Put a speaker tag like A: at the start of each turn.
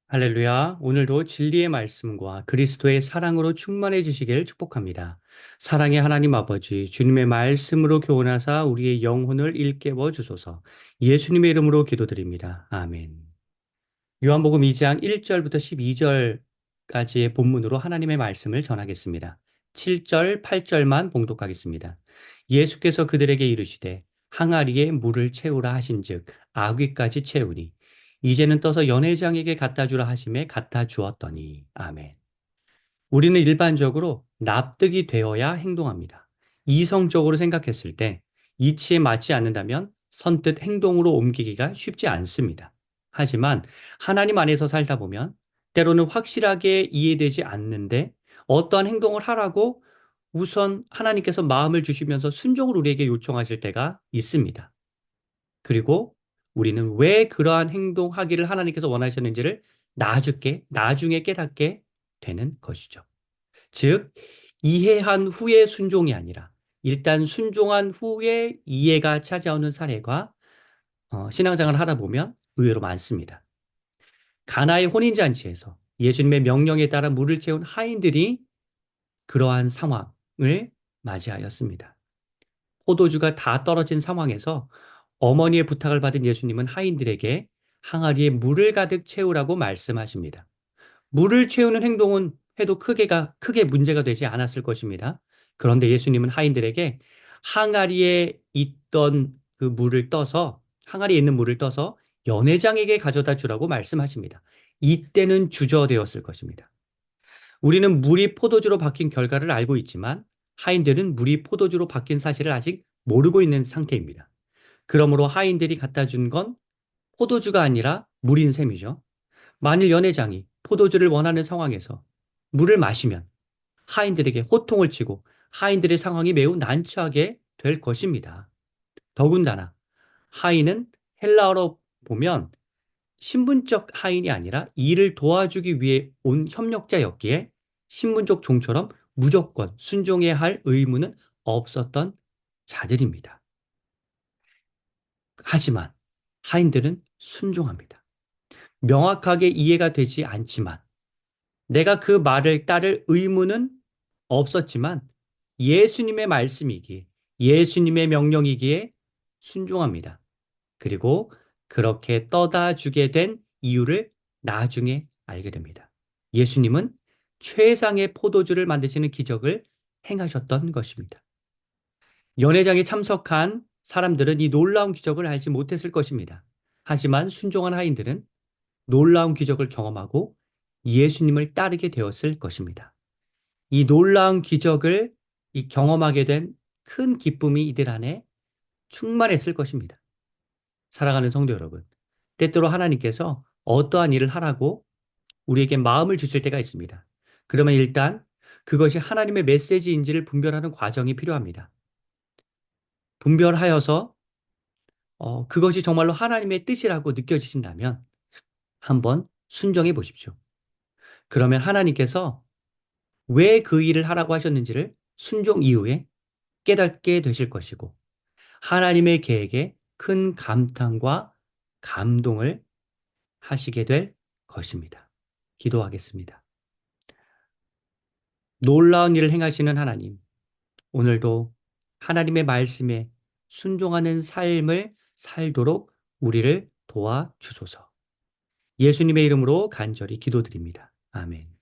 A: 할렐루야. 오늘도 진리의 말씀과 그리스도의 사랑으로 충만해지시길 축복합니다. 사랑의 하나님 아버지, 주님의 말씀으로 교훈하사 우리의 영혼을 일깨워 주소서. 예수님의 이름으로 기도드립니다. 아멘. 요한복음 2장 1절부터 12절까지의 본문으로 하나님의 말씀을 전하겠습니다. 7절, 8절만 봉독하겠습니다. 예수께서 그들에게 이르시되 항아리에 물을 채우라 하신즉 아귀까지 채우니 이제는 떠서 연회장에게 갖다 주라 하심에 갖다 주었더니 아멘. 우리는 일반적으로 납득이 되어야 행동합니다. 이성적으로 생각했을 때 이치에 맞지 않는다면 선뜻 행동으로 옮기기가 쉽지 않습니다. 하지만 하나님 안에서 살다 보면 때로는 확실하게 이해되지 않는데 어떠한 행동을 하라고 우선 하나님께서 마음을 주시면서 순종을 우리에게 요청하실 때가 있습니다. 그리고 우리는 왜 그러한 행동하기를 하나님께서 원하셨는지를 나중에 깨닫게 되는 것이죠. 즉, 이해한 후에 순종이 아니라 일단 순종한 후에 이해가 찾아오는 사례가 신앙생활을 하다 보면 의외로 많습니다. 가나의 혼인잔치에서 예수님의 명령에 따라 물을 채운 하인들이 그러한 상황을 맞이하였습니다. 포도주가 다 떨어진 상황에서 어머니의 부탁을 받은 예수님은 하인들에게 항아리에 물을 가득 채우라고 말씀하십니다. 물을 채우는 행동은 해도 크게 문제가 되지 않았을 것입니다. 그런데 예수님은 하인들에게 항아리에 있던 그 물을 떠서 항아리에 있는 물을 떠서 연회장에게 가져다 주라고 말씀하십니다. 이때는 주저되었을 것입니다. 우리는 물이 포도주로 바뀐 결과를 알고 있지만 하인들은 물이 포도주로 바뀐 사실을 아직 모르고 있는 상태입니다. 그러므로 하인들이 갖다 준 건 포도주가 아니라 물인 셈이죠. 만일 연회장이 포도주를 원하는 상황에서 물을 마시면 하인들에게 호통을 치고 하인들의 상황이 매우 난처하게 될 것입니다. 더군다나 하인은 헬라어로 보면 신분적 하인이 아니라 일을 도와주기 위해 온 협력자였기에 신분적 종처럼 무조건 순종해야 할 의무는 없었던 자들입니다. 하지만 하인들은 순종합니다. 명확하게 이해가 되지 않지만 내가 그 말을 따를 의무는 없었지만 예수님의 말씀이기에 예수님의 명령이기에 순종합니다. 그리고 그렇게 떠다 주게 된 이유를 나중에 알게 됩니다. 예수님은 최상의 포도주를 만드시는 기적을 행하셨던 것입니다. 연회장에 참석한 사람들은 이 놀라운 기적을 알지 못했을 것입니다. 하지만 순종한 하인들은 놀라운 기적을 경험하고 예수님을 따르게 되었을 것입니다. 이 놀라운 기적을 경험하게 된 큰 기쁨이 이들 안에 충만했을 것입니다. 사랑하는 성도 여러분, 때때로 하나님께서 어떠한 일을 하라고 우리에게 마음을 주실 때가 있습니다. 그러면 일단 그것이 하나님의 메시지인지를 분별하는 과정이 필요합니다. 분별하여서 그것이 정말로 하나님의 뜻이라고 느껴지신다면 한번 순종해 보십시오. 그러면 하나님께서 왜 그 일을 하라고 하셨는지를 순종 이후에 깨닫게 되실 것이고 하나님의 계획에 큰 감탄과 감동을 하시게 될 것입니다. 기도하겠습니다. 놀라운 일을 행하시는 하나님, 오늘도 하나님의 말씀에 순종하는 삶을 살도록 우리를 도와주소서. 예수님의 이름으로 간절히 기도드립니다. 아멘.